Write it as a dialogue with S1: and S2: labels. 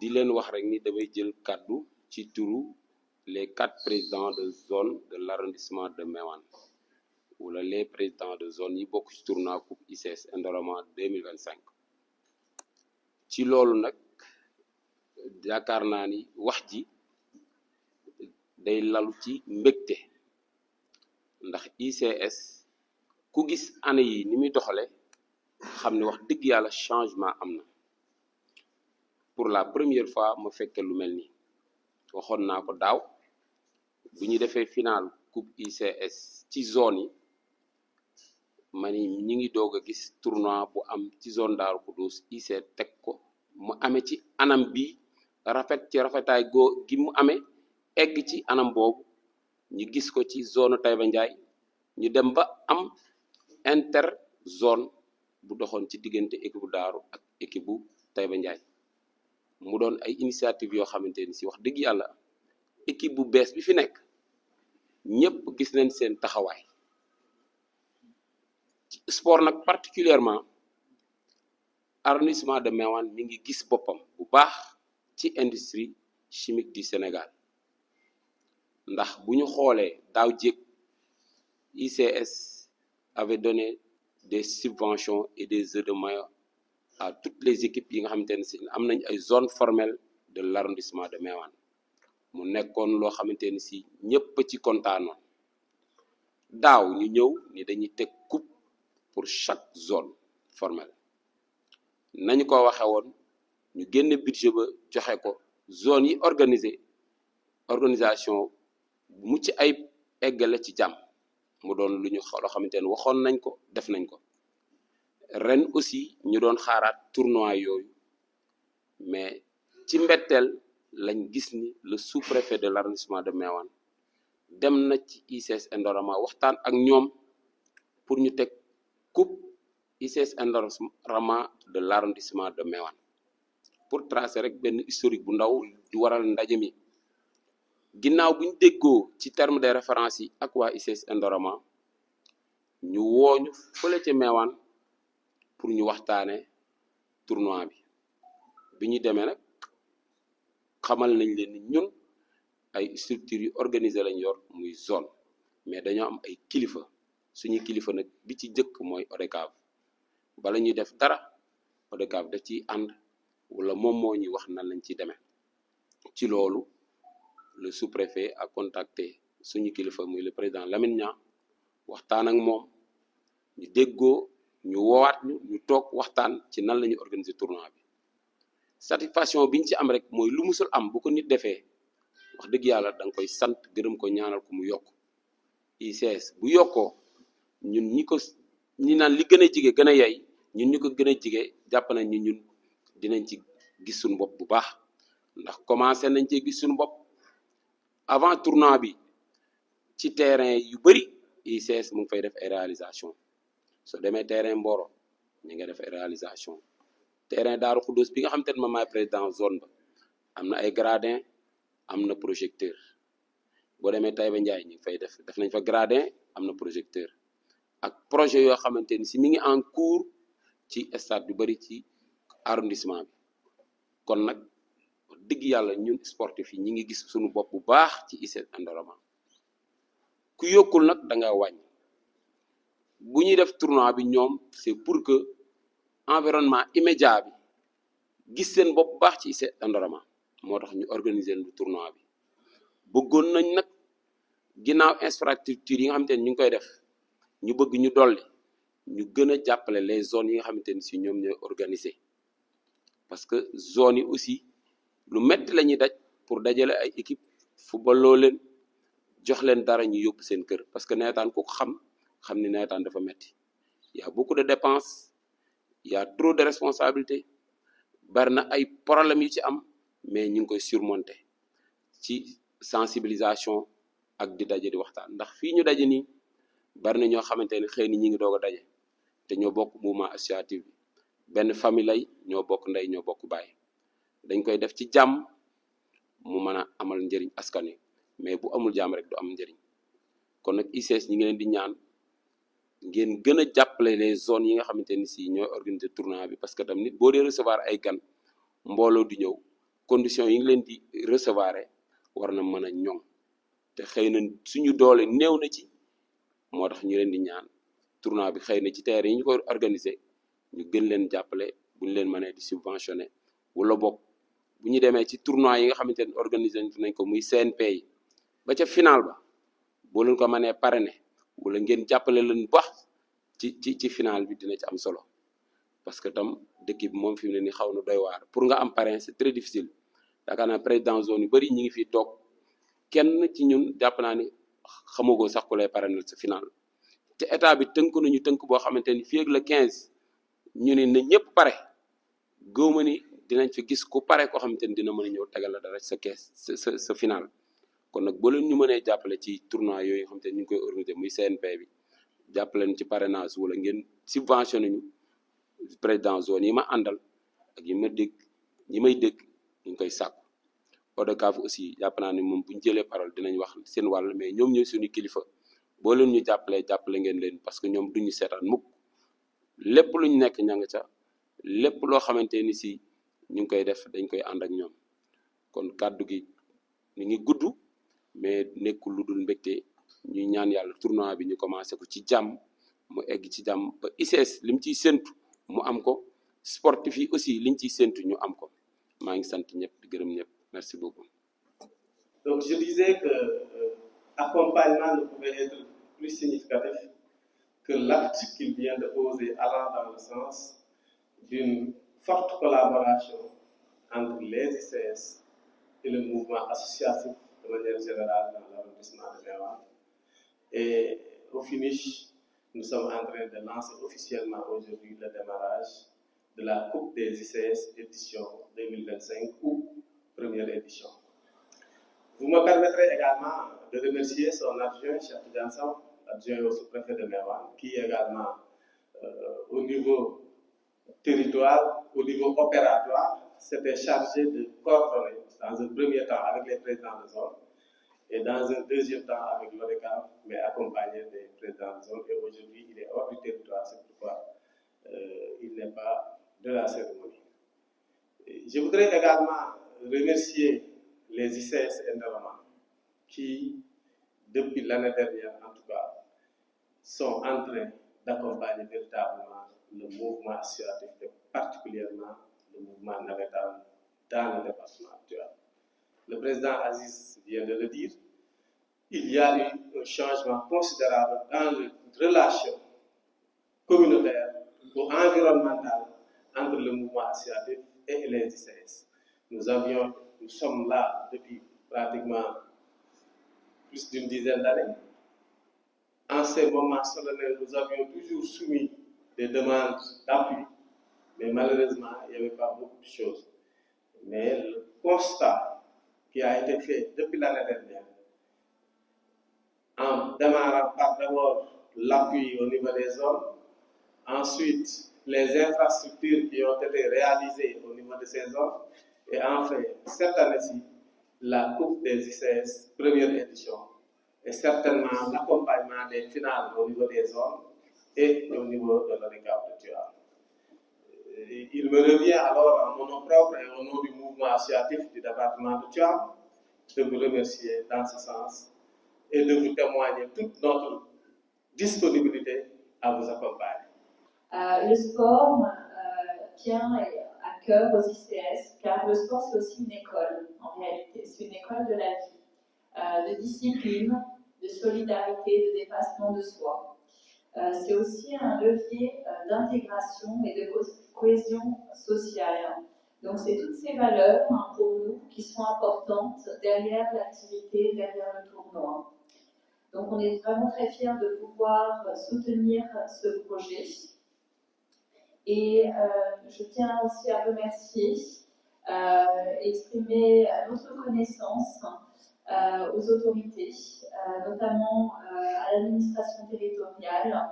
S1: di leen wax rek ni damay jël kàddu ci turu les 4 présidents de zone de l'arrondissement de Méouane wala les présidents de zone yi bokk ci tournoi coupe ICS Indorama 2025 ci loolu nag yaakaar naa ni wax ji day lalu ci mbégte ndax ICS ku gis année yi ni muy doxale xam ne wax dëgg yàlla changement am na pour la première fois ma fekke lu mel ni waxoon naa ko daaw bu ñu defee final coupe ICS ci zone yi ma ni ñi ngi doog a gis tournoi bu am ci zone Darou Khoudoss ICS teg ko mu amee ci anam bi rafet ci rafetaay goo gi mu amee egg ci anam boobu ñu gis ko ci zone Taïba Ndiaye ñu dem ba am inter zone bu doxoon ci diggante équipe bu Daaru ak équipe bu Taïba Ndiaye mu doon ay initiative yoo xamante ni si wax dëgg yàlla équipe bu bees bi fi nekk ñëpp gis nañ seen taxawaay ci sport nag particulièrement arrondissement de Méouane mi ngi gis boppam bu baax ci industrie chimique du Sénégal ndax bu ñu xoolee daaw jéeg ICS avait donné des subventions et des œufs de maillot à toutes les équipes yi nga xamante ne si am nañ ay zones formelles de l'arrondissement de Méouane mu nekkoon loo xamante ni si ñëpp ci kontaanoon daaw ñu ñëw ni dañuy teg coupe pour chaque zone formelle nañu ko waxe woon ñu génne budget ba joxe ko zone yi organisation bu mucc ay eggale ci jàmm mu doon lu ñu loo xamante ne waxoon nañ ko def nañ ko ren aussi ñu doon xaaraat tournoi yooyu mais ci mbetteel lañ gis ni le sous-préfet de l'arrondissement de Méouane dem na ci ICS Indorama waxtaan ak ñoom pour ñu teg coupe ICS Indorama de l'arrondissement de Méouane pour tracer rek benn historique bu ndaw di waral ndaje mi ginnaaw bu ñu déggoo ci terme de référence yi ak waa ICS Indorama ñu wooñu fële ca Méouane pour ñu waxtaane tournoi bi ñu demee nag xamal nañ leen ni ñun ay structures yu organisé lañ yor muy zone mais dañoo am ay kilifa suñu kilifa nag bi ci jëkk mooy ODCAV bala ñuy def dara ODCAV daf ciy ànd wala moom moo ñuy wax nan lañ ci demee ci loolu le sous-préfet a contacté suñu kilifa muy le président Lamine Niang waxtaan ak moom ñu déggoo ñu woowaat ñu toog waxtaan ci nan la ñuy organiser tournoi bi satisfaction biñ ci am rek mooy lu musul am bu ko nit defee wax dëgg yàlla da nga koy sant gërëm ko ñaanal ko mu yokk ICS bu yokkoo ñun ñi naan li gën a jige gën a yey ñun ñu ko gën a jige jàpp nañ ni ñun dinañ ci gis suñu bopp bu baax ndax commencé nañ ci gis suñu bopp avant tournoi bi ci terrain yu bëri ICS mu ngi fay def ay réalisation soo demee terrain Mboro ñu nga def ay réalisation terrain Darou Khoudoss bi nga xam te ne ma maay président zone ba am na ay gradin am na projecteur boo demee Taïba Ndiaye ñu ngi fay def nañ fa gradin am na projecteur ak projet yoo xamante ni si mi ngi en cours ci stade yu bëri ci arrondissement bi kon nag dëgg yàlla ñun sportif yi ñi ngi gis suñu bopp bu baax ci ICS Indorama ku yokkul nag da nga wàññi bu ñuy def tournoi bi ñoom c'est pour que environnement immédiat bi gis seen bopp bu baax ci ICS Indorama moo tax ñu organiser lu tournoi bi bëggoon nañ nag ginnaaw infrastructure yi nga xamante ni ñu ngi koy def ñu bëgg ñu dolli ñu gën a jàppale les zones yi nga xamante ni si ñoom ñooy organiser parce que zones yi aussi lu metti la ñuy daj pour dajale ay équipe football loo leen jox leen dara ñu yóbbu seen kër parce que nawetaan ku ko xam ni nawetaan dafa metti y a beaucoup de dépenses y a trop de responsabilités bari na ay problèmes yu ci am mais ñu ngi koy surmonter ci sensibilisation ak di daje di waxtaan ndax fii ñu daje nii bari na ñoo xamante ne xëy na ñi ngi doog a daje te ñoo bokk mouvement associatif bi benn famille lay ñoo bokk ndey ñoo bokk baay dañ koy def ci jàmm mu mën a amal njëriñ askan wi mais bu amul jàmm rek du am njëriñ kon nag ICS ñi ngi leen di ñaan ngeen gën a jàppale les zones yi nga xamante ni si ñooy organiser tournoi bi parce que tam nit boo dee recevoir ay gan mbooloo di ñëw conditions yi ngi leen di recevoir war na mën a ñoŋ te xëy na suñu doole néew na ci moo tax ñu leen di ñaan tournoi bi xëy na ci terrain yi ñu ko organiser ñu gën leen jàppale bu ñu leen mënee di subventionné wala bokk bu ñu demee ci tournoi yi nga xamante ne organiser nañ ko muy CNP yi ba ca final ba boo leen ko mënee parrainer wala ngeen jàppale leen bu baax ci final bi dina ci am solo parce que tam dëkk bi moom fi mu ne ni xaw na doy waar pour nga am parrain c'est très difficile yaakaar naa président zone yu bëri ñi ngi fi toog kenn ci ñun jàpp naa ni xamagoo sax ku lay parrainel sa final te état bi tënk nañu tënk boo xamante ni fii ak le 15 ñu ne na ñëpp pare gëwma ni dinañ fi gis ku pare koo xamante ni dina mën a ñëw tegal la dara sa kees sa final kon nag boo leen ñu mënee jàppale ci tournoi yooyu nga xamante ni ñu ngi koy organiser muy CNP bi jàppaleen ci parrainage wala ngeen subventionné ñu président zone yi ma àndal ak yi ma dégg ñi may dégg ñu ngi koy sàkku ODCAV aussi jàpp naa ne moom bu ñu jëlee parole dinañ wax seen wàll mais ñoom ñooy suñu kilifa boo leen ñu jàppale ngeen leen parce que ñoom duñu seetaan mukk lépp lu ñu nekk ña nga ca lépp loo xamante ni si ñu ngi koy def dañ koy ànd ak ñoom kon kàddu gi mi ngi gudd mais nekkul lu dul mbégte ñuy ñaan yàlla tournoi bi ñu commencé ko ci jàmm mu egg ci jàmm ba ICS li mu ciy séntu mu am ko sportif yi aussi liñ ciy séntu ñu am ko maa ngi sant ñëpp di gërëm ñëpp merci beaucoup.
S2: Donc je disais que accompagnement ne pouvait être plus significatif que l'acte qu'il vient de poser allant dans le sens d'une forte collaboration entre les ICS et le mouvement associatif de manière générale dans l'arrondissement de Meouane. Et au finish, nous sommes en train de lancer officiellement aujourd'hui le démarrage de la Coupe des ICS édition 2025 ou première édition. Vous me permettrez également de remercier son adjoint, Cheikh Tidiane, adjoint au sous-préfet de Meouane, qui également, au niveau territoire, au niveau opératoire, s'était chargé de coordonner dans un premier temps avec les présidents de zone et dans un deuxième temps avec l'ODCAV, mais accompagné des présidents de zone. Et aujourd'hui, il est hors du territoire, c'est pourquoi il n'est pas de la cérémonie. Et je voudrais également remercier les ICS indépendants qui, depuis l'année dernière en tout cas, sont en train d'accompagner véritablement le mouvement associatif et particulièrement le mouvement navétane dans le département actuel. Le président Aziz vient de le dire, il y a eu un changement considérable dans les relations communautaires ou environnementales entre le mouvement associatif et les ICS. Nous sommes là depuis pratiquement plus d'une dizaine d'années. En ces moments solennels, nous avions toujours soumis des demandes d'appui, mais malheureusement, il n'y avait pas beaucoup de choses. Mais le constat qui a été fait depuis l'année dernière, en démarrant par d'abord l'appui au niveau des zones, ensuite les infrastructures qui ont été réalisées au niveau de ces zones, et enfin, cette année-ci, la Coupe des ICS, première édition, et certainement l'accompagnement des finales au niveau des zones et au niveau de l'ODCAV de Tuaon. Il me revient alors en mon nom propre et au nom du mouvement associatif du département de Tuaon de vous remercier dans ce sens et de vous témoigner toute notre disponibilité à vous accompagner.
S3: Le sport tient à cœur aux ICS, car le sport c'est aussi une école en réalité, c'est une école de la vie, de discipline, de solidarité, de dépassement de soi. C'est aussi un levier d'intégration et de cohésion sociale. Donc c'est toutes ces valeurs pour nous qui sont importantes derrière l'activité, derrière le tournoi. Donc on est vraiment très fiers de pouvoir soutenir ce projet. Et je tiens aussi à remercier, exprimer notre reconnaissance aux autorités, notamment à l'administration territoriale,